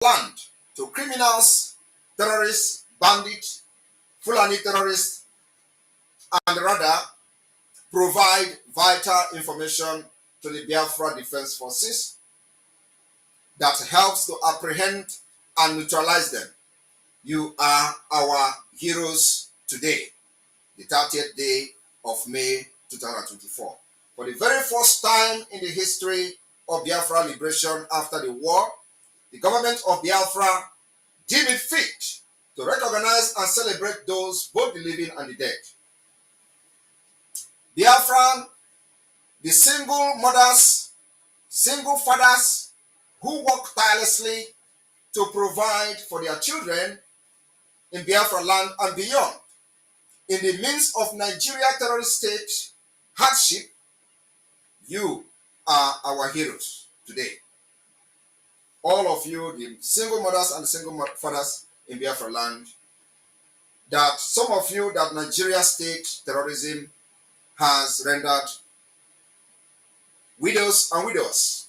land to criminals, terrorists, bandits, Fulani terrorists, and rather provide vital information to the Biafra Defense Forces that helps to apprehend and neutralize them. You are our heroes today, the 30th day of May 2024. For the very first time in the history of Biafra liberation after the war, the government of Biafra deemed it fit to recognize and celebrate those, both the living and the dead. Biafran, the single mothers, single fathers who work tirelessly to provide for their children in Biafra land and beyond. In the midst of Nigeria terrorist state hardship, you are our heroes today. All of you, the single mothers and single fathers in Biafra land, that some of you that Nigeria state terrorism has rendered widows and widowers.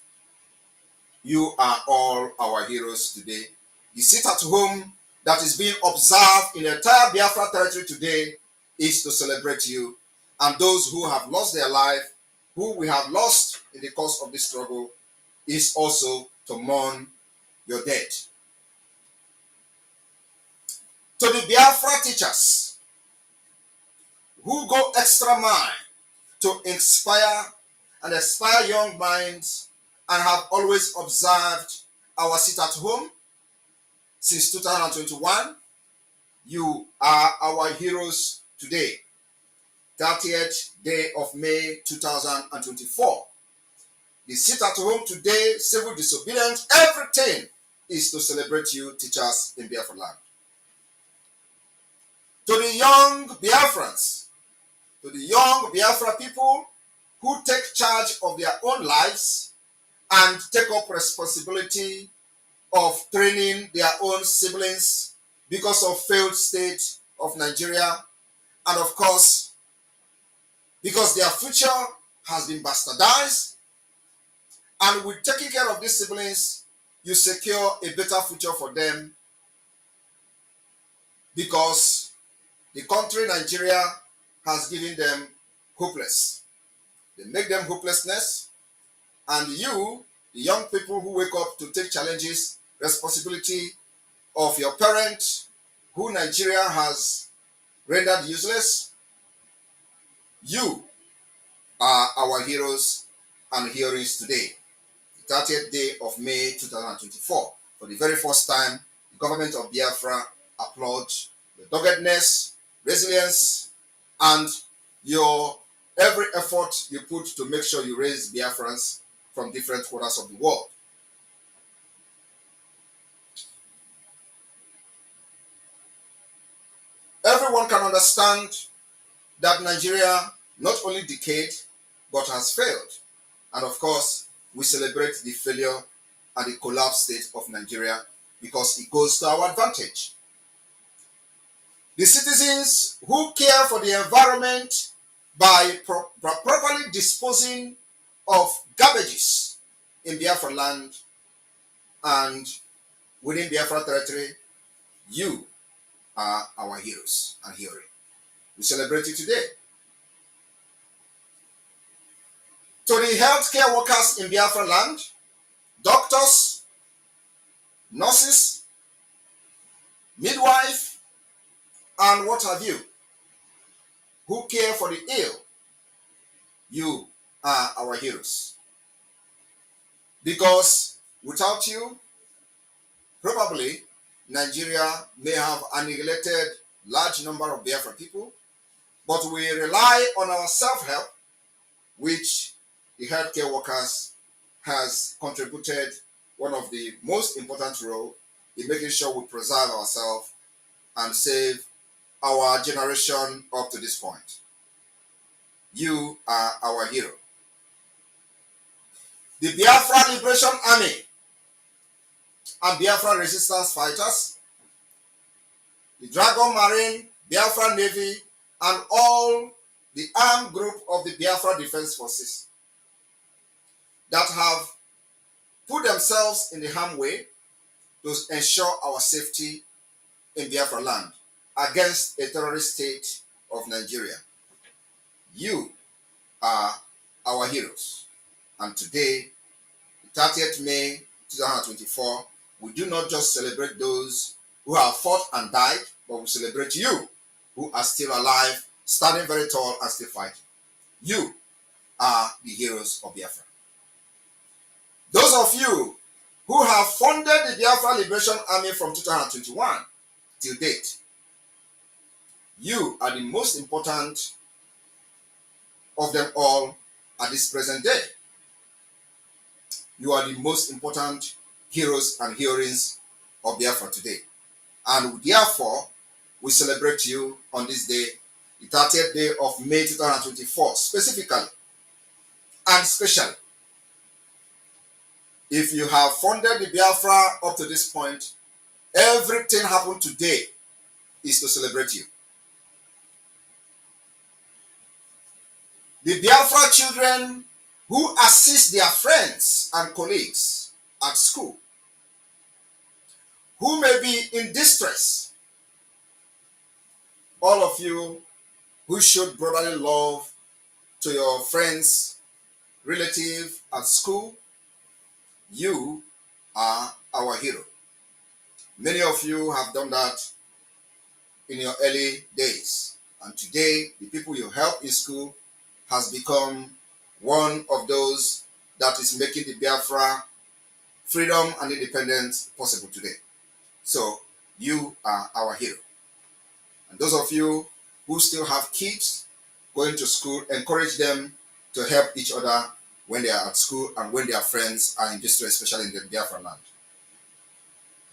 You are all our heroes today. The sit at home that is being observed in the entire Biafra territory today is to celebrate you, and those who have lost their life, who we have lost in the course of this struggle, is also to mourn your dead. To the Biafra teachers who go extra mile to inspire and inspire young minds and have always observed our sit at home since 2021, you are our heroes today, 30th day of May 2024. The sit at home today, civil disobedience, everything is to celebrate you, teachers in Biafra land. To the young Biafrans, to the young Biafra people who take charge of their own lives and take up responsibility of training their own siblings because of failed state of Nigeria, and of course, because their future has been bastardized, and with taking care of these siblings, you secure a better future for them, because the country Nigeria has given them hopeless. They make them hopelessness, and you, the young people who wake up to take challenges, responsibility of your parents, who Nigeria has rendered useless, you are our heroes and heroines today, the 30th day of May 2024. For the very first time, the government of Biafra applauds the doggedness, resilience, and your every effort you put to make sure you raise Biafrans from different corners of the world. Everyone can understand that Nigeria not only decayed, but has failed. And of course, we celebrate the failure and the collapsed state of Nigeria because it goes to our advantage. The citizens who care for the environment by properly disposing of garbages in Biafra land and within Biafra territory, you are our heroes and heroine. We celebrate you today. To the healthcare workers in Biafra land, doctors, nurses, midwife, and what have you, who care for the ill, you are our heroes. Because without you, probably Nigeria may have annihilated large number of Biafra people, but we rely on our self-help, which the healthcare workers has contributed one of the most important role in making sure we preserve ourselves and save our generation up to this point. You are our hero. The Biafra Liberation Army and Biafra resistance fighters, the Dragon Marine, Biafra Navy, and all the armed group of the Biafra Defense Forces that have put themselves in the harm way to ensure our safety in Biafra land against a terrorist state of Nigeria. You are our heroes. And today, 30th May 2024, we do not just celebrate those who have fought and died, but we celebrate you who are still alive, standing very tall and still fighting. You are the heroes of Biafra. Those of you who have funded the Biafra Liberation Army from 2021 till date, you are the most important of them all at this present day. You are the most important heroes and heroines of Biafra today. And therefore, we celebrate you on this day, the 30th day of May 2024, specifically and specially. If you have funded the Biafra up to this point, everything happened today is to celebrate you. The Biafra children who assist their friends and colleagues at school, who may be in distress, all of you who showed brotherly love to your friends, relatives at school, you are our hero. Many of you have done that in your early days. And today, the people you help in school has become one of those that is making the Biafra freedom and independence possible today. So, you are our hero. And those of you who still have kids going to school, encourage them to help each other when they are at school and when their friends are in distress, especially in the Biafra land.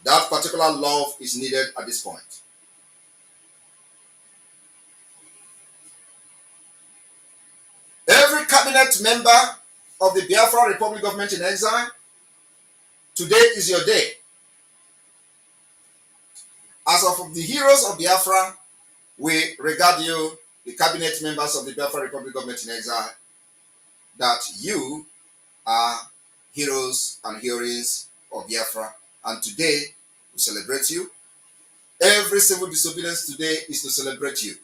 That particular love is needed at this point. Every cabinet member of the Biafra Republic government in exile, today is your day. As of the heroes of Biafra, we regard you, the cabinet members of the Biafra Republic government in exile, that you are heroes and heroines of Biafra. And today, we celebrate you. Every civil disobedience today is to celebrate you.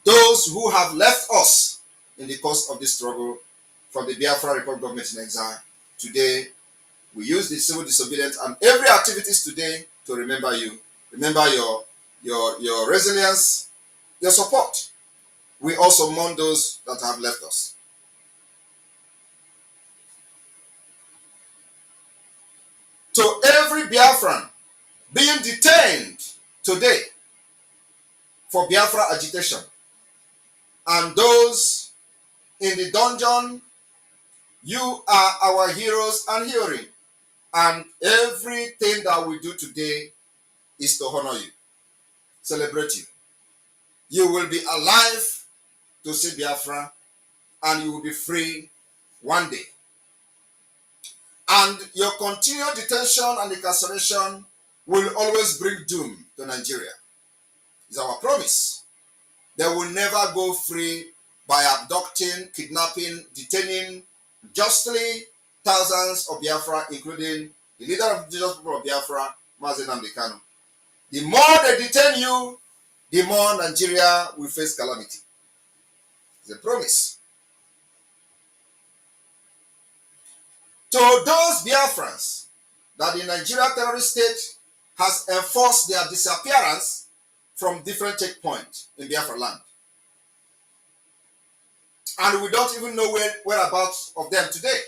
Those who have left us in the course of this struggle from the Biafra Republic government in exile, today we use the civil disobedience and every activities today to remember you. Remember your resilience, your support. We also mourn those that have left us. To every Biafran being detained today for Biafra agitation, and those in the dungeon, you are our heroes and heroine. And everything that we do today is to honor you, celebrate you. You will be alive to see Biafra, and you will be free one day. And your continued detention and incarceration will always bring doom to Nigeria. It's our promise. They will never go free by abducting, kidnapping, detaining justly thousands of Biafra, including the leader of the indigenous people of Biafra, Mazen Nnamdi Kanu. The more they detain you, the more Nigeria will face calamity. It's a promise. To those Biafrans that the Nigeria terrorist state has enforced their disappearance from different checkpoints in Biafra land, and we don't even know whereabouts of them today.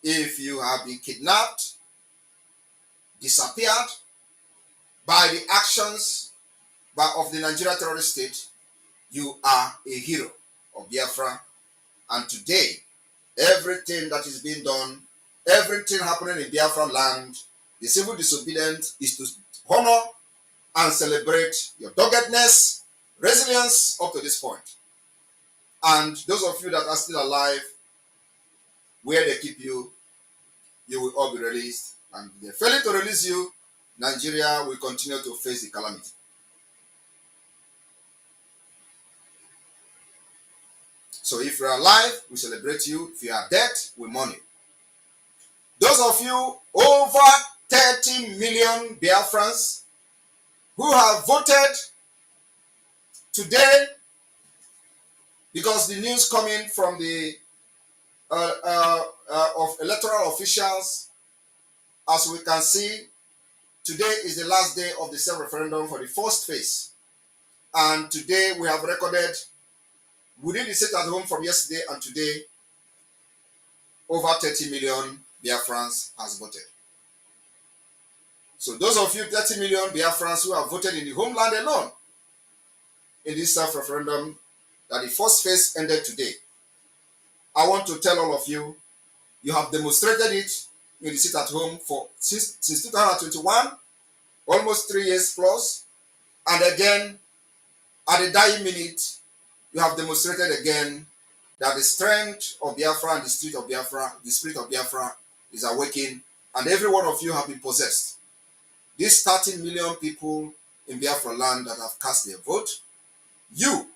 If you have been kidnapped, disappeared by the actions of the Nigeria terrorist state, you are a hero of Biafra. And today, everything that is being done, everything happening in Biafra land, the civil disobedience is to honor and celebrate your doggedness, resilience up to this point. And those of you that are still alive, where they keep you, you will all be released. And if they're failing to release you, Nigeria will continue to face the calamity. So if you're alive, we celebrate you. If you are dead, we mourn you. Those of you over 30 million Biafrans who have voted today, because the news coming from the of electoral officials, as we can see, today is the last day of the self-referendum for the first phase. And today we have recorded, within the sit at home from yesterday and today, over 30 million Biafrans has voted. So those of you 30 million Biafrans who have voted in the homeland alone in this self-referendum that the first phase ended today, I want to tell all of you, you have demonstrated it in the sit at home for since 2021, almost 3 years plus, and again at the dying minute, you have demonstrated again that the strength of Biafra and the spirit of Biafra is awakened, and every one of you have been possessed. These 30 million people in Biafra land that have cast their vote, you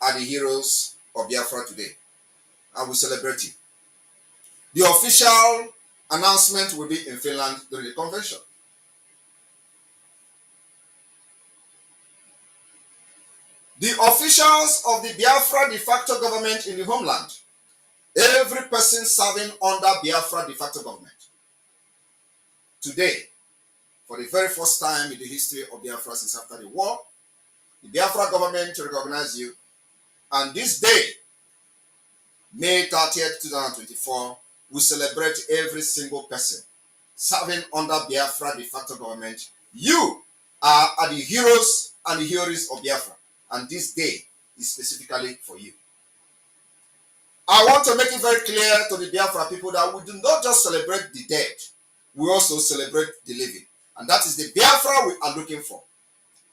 are the heroes of Biafra today. I will celebrate you. The official announcement will be in Finland during the convention. The officials of the Biafra de facto government in the homeland, every person serving under Biafra de facto government, today, for the very first time in the history of Biafra since after the war, the Biafra government recognize you, and this day, May 30th, 2024, we celebrate every single person serving under Biafra de facto government. You are the heroes and the heroes of Biafra, and this day is specifically for you. I want to make it very clear to the Biafra people that we do not just celebrate the dead, we also celebrate the living. And that is the Biafra we are looking for.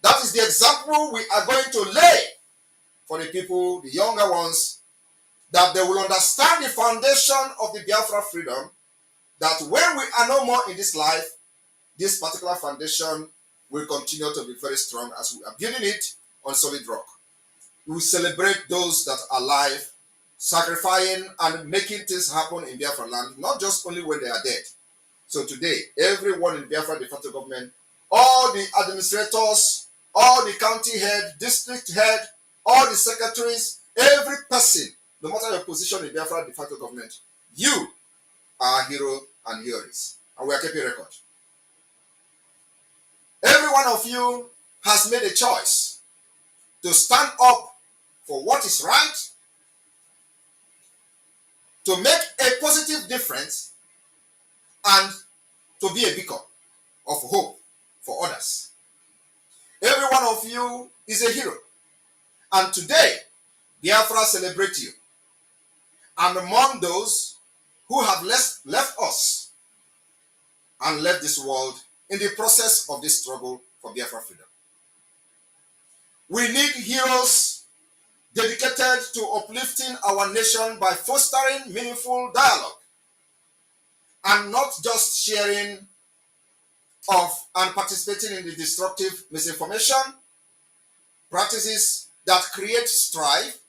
That is the example we are going to lay for the people, the younger ones, that they will understand the foundation of the Biafra freedom, that when we are no more in this life, this particular foundation will continue to be very strong as we are building it on solid rock. We will celebrate those that are alive, sacrificing and making things happen in Biafra land, not just only when they are dead. So today, everyone in Biafra de facto government, all the administrators, all the county head, district head, all the secretaries, every person, no matter your position in Biafra de facto government, you are a hero and heroes. And we are keeping record. Every one of you has made a choice to stand up for what is right, to make a positive difference, and to be a beacon of hope for others. Every one of you is a hero. And today, Biafra celebrates you. And among those who have left us and left this world in the process of this struggle for Biafra freedom. We need heroes dedicated to uplifting our nation by fostering meaningful dialogue and not just sharing of and participating in the destructive misinformation practices that create strife,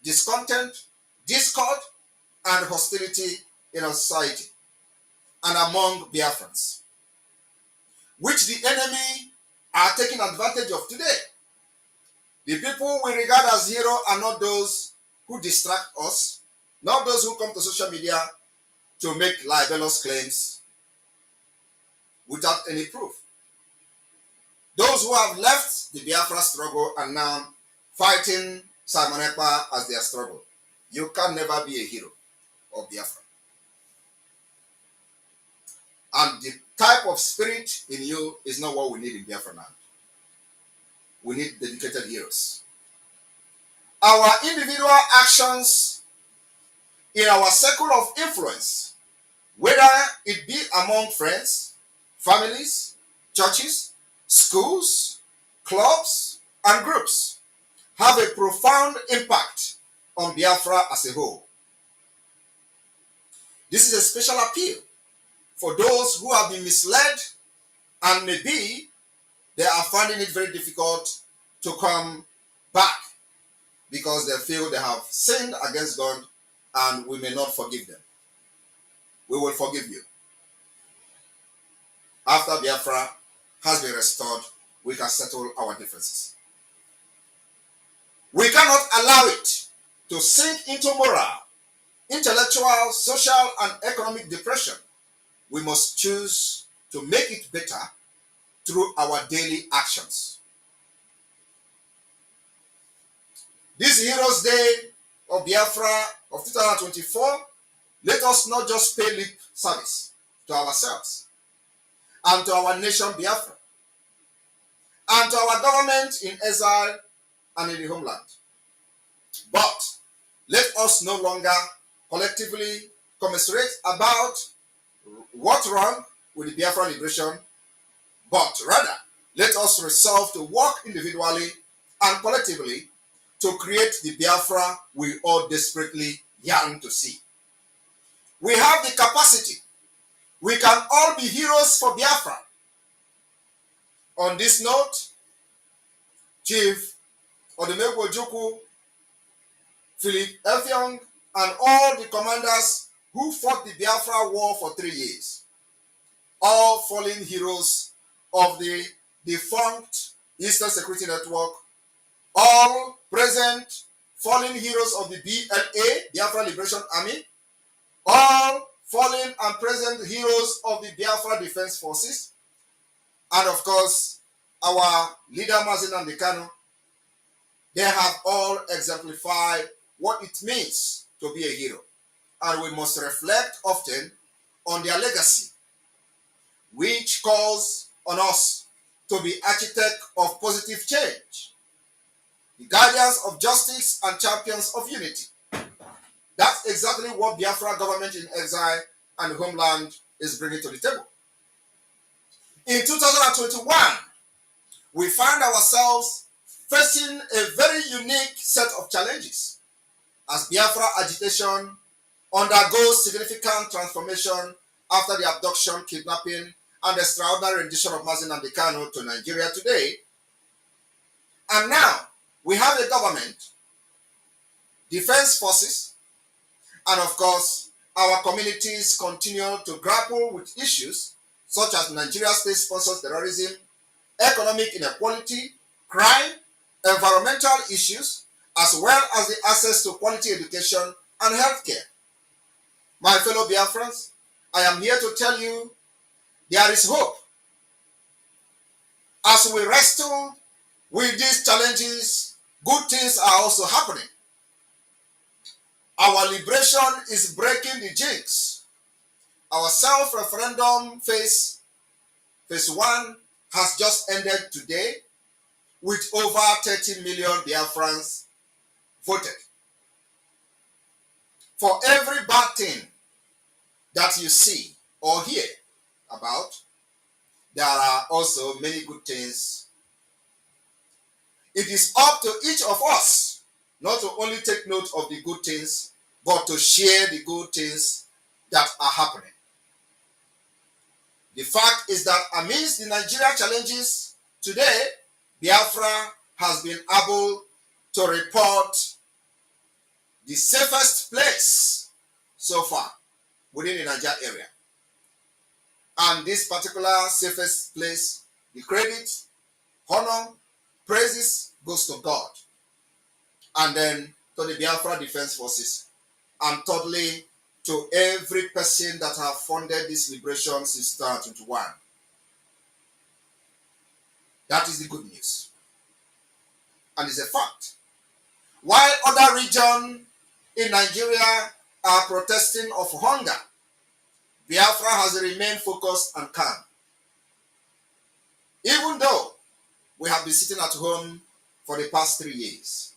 discontent, discord, and hostility in our society and among Biafrans, which the enemy are taking advantage of today. The people we regard as heroes are not those who distract us, not those who come to social media to make libelous claims without any proof. Those who have left the Biafra struggle and now fighting Simon Ekpa as their struggle. You can never be a hero of Biafra. And the type of spirit in you is not what we need in Biafra land. We need dedicated heroes. Our individual actions in our circle of influence, whether it be among friends, families, churches, schools, clubs, and groups, have a profound impact on Biafra as a whole. This is a special appeal for those who have been misled and maybe they are finding it very difficult to come back because they feel they have sinned against God and we may not forgive them. We will forgive you. After Biafra has been restored, we can settle our differences. We cannot allow it to sink into moral, intellectual, social, and economic depression. We must choose to make it better through our daily actions. This Heroes Day of Biafra of 2024, let us not just pay lip service to ourselves and to our nation Biafra and to our government in exile and in the homeland, but let us no longer collectively commiserate about what's wrong with the Biafra liberation, but rather let us resolve to work individually and collectively to create the Biafra we all desperately yearn to see. We have the capacity. We can all be heroes for Biafra. On this note, Chief Odumegwu Ojukwu, Philip Effiong, and all the commanders who fought the Biafra war for 3 years, all fallen heroes of the defunct Eastern Security Network, all present fallen heroes of the BLA, Biafra Liberation Army, all fallen and present heroes of the Biafra Defense Forces, and of course, our leader Mazi Nnamdi Kanu. They have all exemplified what it means to be a hero, and we must reflect often on their legacy, which calls on us to be architects of positive change, the guardians of justice and champions of unity. That's exactly what Biafra government in exile and homeland is bringing to the table. In 2021, we find ourselves facing a very unique set of challenges as Biafra agitation undergoes significant transformation after the abduction, kidnapping, and extraordinary rendition of Mazi Nnamdi Kanu to Nigeria today. And now we have a government, defense forces, and of course, our communities continue to grapple with issues such as Nigeria state-sponsored terrorism, economic inequality, crime, environmental issues, as well as the access to quality education and healthcare. My fellow Biafrans, I am here to tell you there is hope. As we wrestle with these challenges, good things are also happening. Our liberation is breaking the jinx. Our self-referendum phase 1 has just ended today with over 30 million Biafrans voted. For every bad thing that you see or hear about, there are also many good things. It is up to each of us not to only take note of the good things, but to share the good things that are happening. The fact is that amidst the Nigeria challenges today, Biafra has been able to report the safest place so far within the Nigeria area. And this particular safest place, the credit, honor, praises goes to God. And then to the Biafra Defense Forces. And thirdly, to every person that have funded this liberation since 2021. That is the good news. And it's a fact. While other regions in Nigeria are protesting of hunger, Biafra has remained focused and calm. Even though we have been sitting at home for the past 3 years.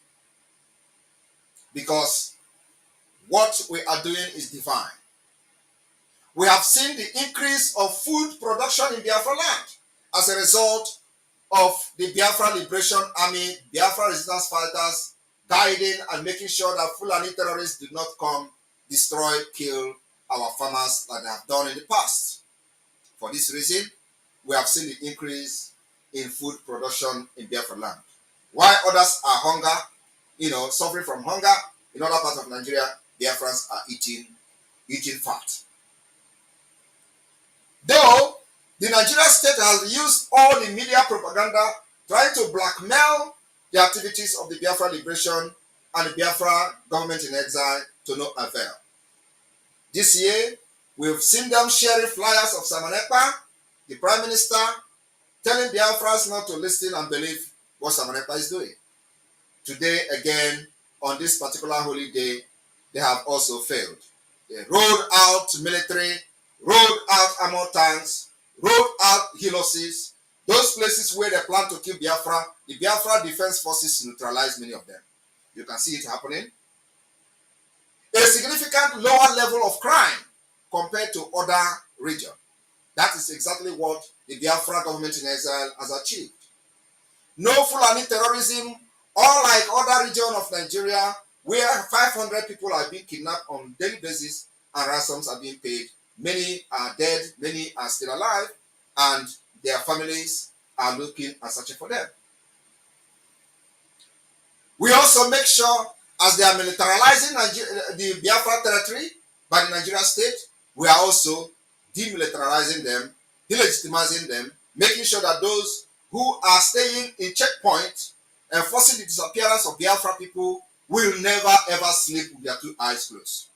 Because what we are doing is divine. We have seen the increase of food production in Biafra land as a result of the Biafra Liberation Army, Biafra resistance fighters guiding and making sure that Fulani terrorists did not come, destroy, kill our farmers like they have done in the past. For this reason, we have seen the increase in food production in Biafra land. While others are suffering from hunger, in other parts of Nigeria, Biafrans are eating fat. Though The Nigerian state has used all the media propaganda trying to blackmail the activities of the Biafra liberation and the Biafra government in exile to no avail. This year, we've seen them sharing flyers of Samanepa, the Prime Minister, telling Biafrans not to listen and believe what Samanepa is doing. Today, again, on this particular holy day, they have also failed. They rolled out military, rolled out armored tanks, rolled out helixes, those places where they plan to kill Biafra. The Biafra Defense Forces neutralized many of them. You can see it happening. A significant lower level of crime compared to other regions. That is exactly what the Biafra government in exile has achieved. No Fulani terrorism, unlike other regions of Nigeria, where 500 people are being kidnapped on a daily basis and ransoms are being paid. Many are dead, many are still alive, and their families are looking and searching for them. We also make sure, as they are militarizing the Biafra territory by the Nigerian state, we are also demilitarizing them, delegitimizing them, making sure that those who are staying in checkpoints and forcing the disappearance of Biafra people will never ever sleep with their two eyes closed.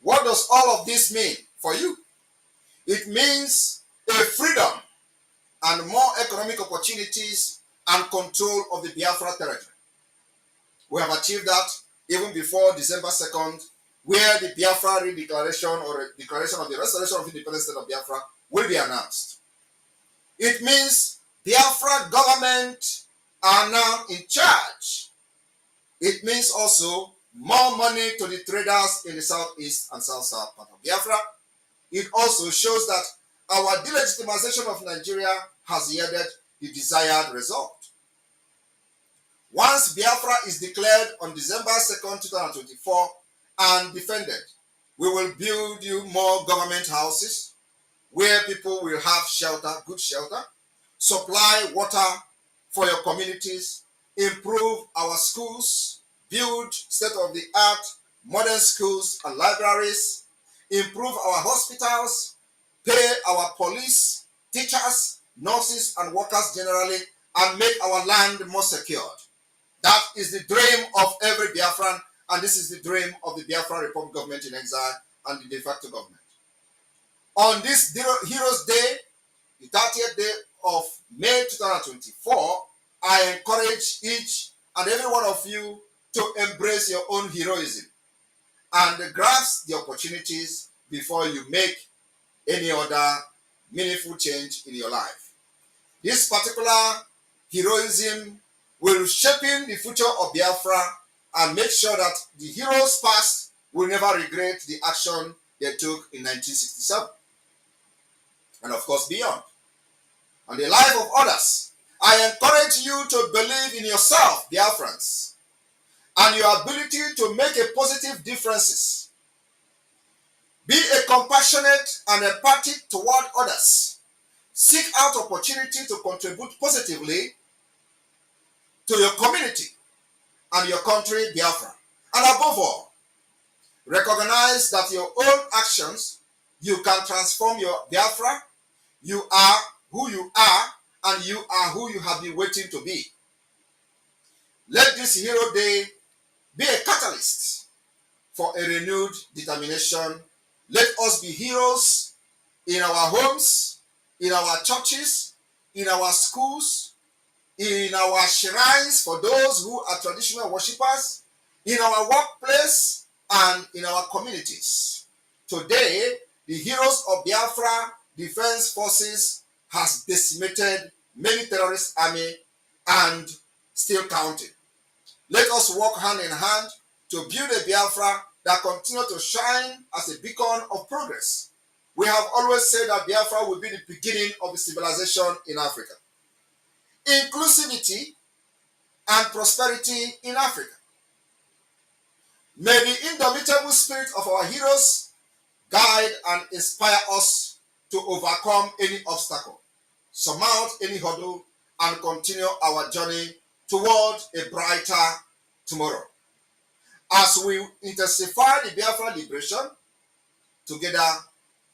What does all of this mean for you? It means a freedom and more economic opportunities and control of the Biafra territory. We have achieved that even before December 2nd, where the Biafra redeclaration or declaration of the restoration of independent state of Biafra will be announced. It means Biafra government are now in charge. It means also more money to the traders in the southeast and south-south part of Biafra. It also shows that our delegitimization of Nigeria has yielded the desired result. Once Biafra is declared on December 2nd, 2024 and defended, we will build you more government houses where people will have shelter, good shelter, supply water for your communities, improve our schools, build state-of-the-art modern schools and libraries, improve our hospitals, pay our police, teachers, nurses, and workers generally, and make our land more secured. That is the dream of every Biafran, and this is the dream of the Biafra Republic government in exile and the de facto government. On this Heroes Day, the 30th day of May 2024, I encourage each and every one of you to embrace your own heroism and grasp the opportunities before you make any other meaningful change in your life. This particular heroism will shape the future of Biafra and make sure that the heroes past will never regret the action they took in 1967 and of course beyond. And the life of others. I encourage you to believe in yourself, Biafrans, and your ability to make a positive differences. Be a compassionate and empathic toward others. Seek out opportunity to contribute positively to your community and your country, Biafra. And above all, recognize that your own actions, you can transform your Biafra. You are who you are, and you are who you have been waiting to be. Let this Hero Day be a catalyst for a renewed determination. Let us be heroes in our homes, in our churches, in our schools, in our shrines for those who are traditional worshippers, in our workplace, and in our communities. Today, the heroes of Biafra Defense Forces has decimated many terrorist army and still counting. Let us work hand in hand to build a Biafra that continue to shine as a beacon of progress. We have always said that Biafra will be the beginning of the civilization in Africa. Inclusivity and prosperity in Africa. May the indomitable spirit of our heroes guide and inspire us to overcome any obstacle, surmount any hurdle, and continue our journey toward a brighter tomorrow. As we intensify the Biafra liberation, together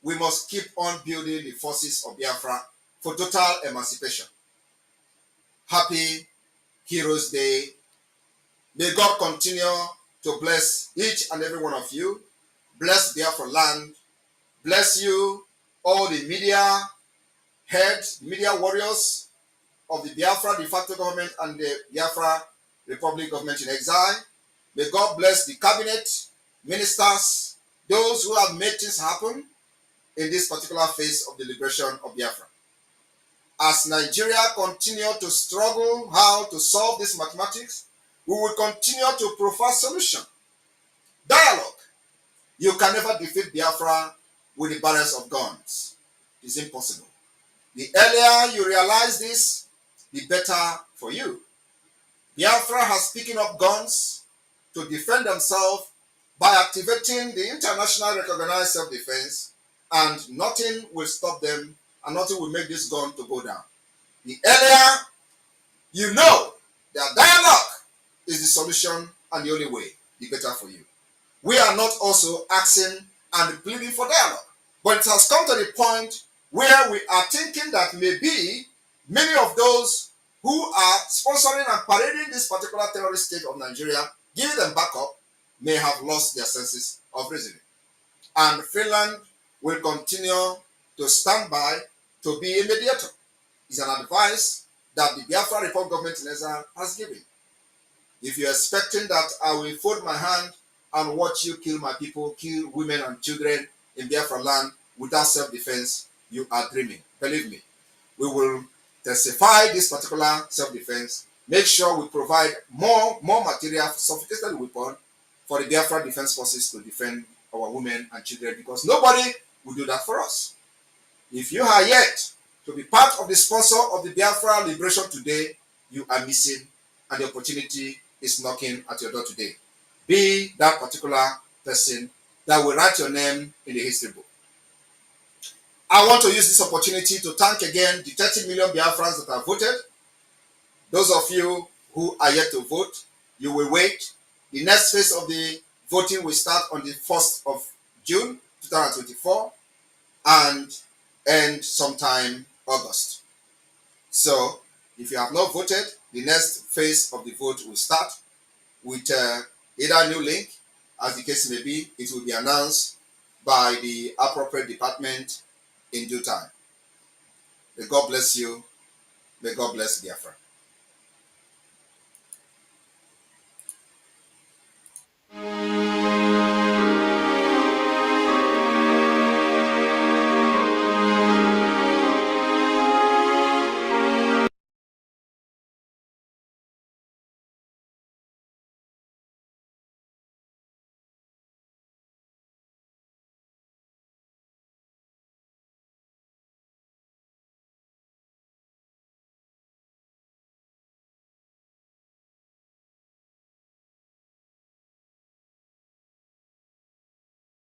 we must keep on building the forces of Biafra for total emancipation. Happy Heroes Day. May God continue to bless each and every one of you. Bless Biafra land. Bless you, all the media heads, media warriors of the Biafra de facto government and the Biafra Republic government in exile. May God bless the cabinet, ministers, those who have made things happen in this particular phase of the liberation of Biafra. As Nigeria continue to struggle how to solve this mathematics, we will continue to provide solution. Dialogue. You can never defeat Biafra with the barrels of guns. It's impossible. The earlier you realize this, the better for you. Biafra has picking up guns to defend themselves by activating the international recognized self-defense, and nothing will stop them and nothing will make this gun to go down. The earlier you know that dialogue is the solution and the only way, the better for you. We are not also asking and pleading for dialogue, but it has come to the point where we are thinking that maybe many of those who are sponsoring and parading this particular terrorist state of Nigeria, giving them backup, may have lost their senses of reasoning. And Finland will continue to stand by to be a mediator. It's an advice that the Biafra Republic government in exile has given. If you're expecting that I will fold my hand and watch you kill my people, kill women and children in Biafra land without self-defense, you are dreaming. Believe me, we will intensify this particular self-defense, make sure we provide more material, sophisticated weapon for the Biafra defense forces to defend our women and children, because nobody will do that for us. If you are yet to be part of the sponsor of the Biafra liberation today, you are missing, and the opportunity is knocking at your door today. Be that particular person that will write your name in the history book. I want to use this opportunity to thank again the 30 million Biafrans that have voted. Those of you who are yet to vote, you will wait. The next phase of the voting will start on the 1st of June 2024 and end sometime August. So, if you have not voted, the next phase of the vote will start with either a new link, as the case may be. It will be announced by the appropriate department in due time. May God bless you. May God bless Biafra.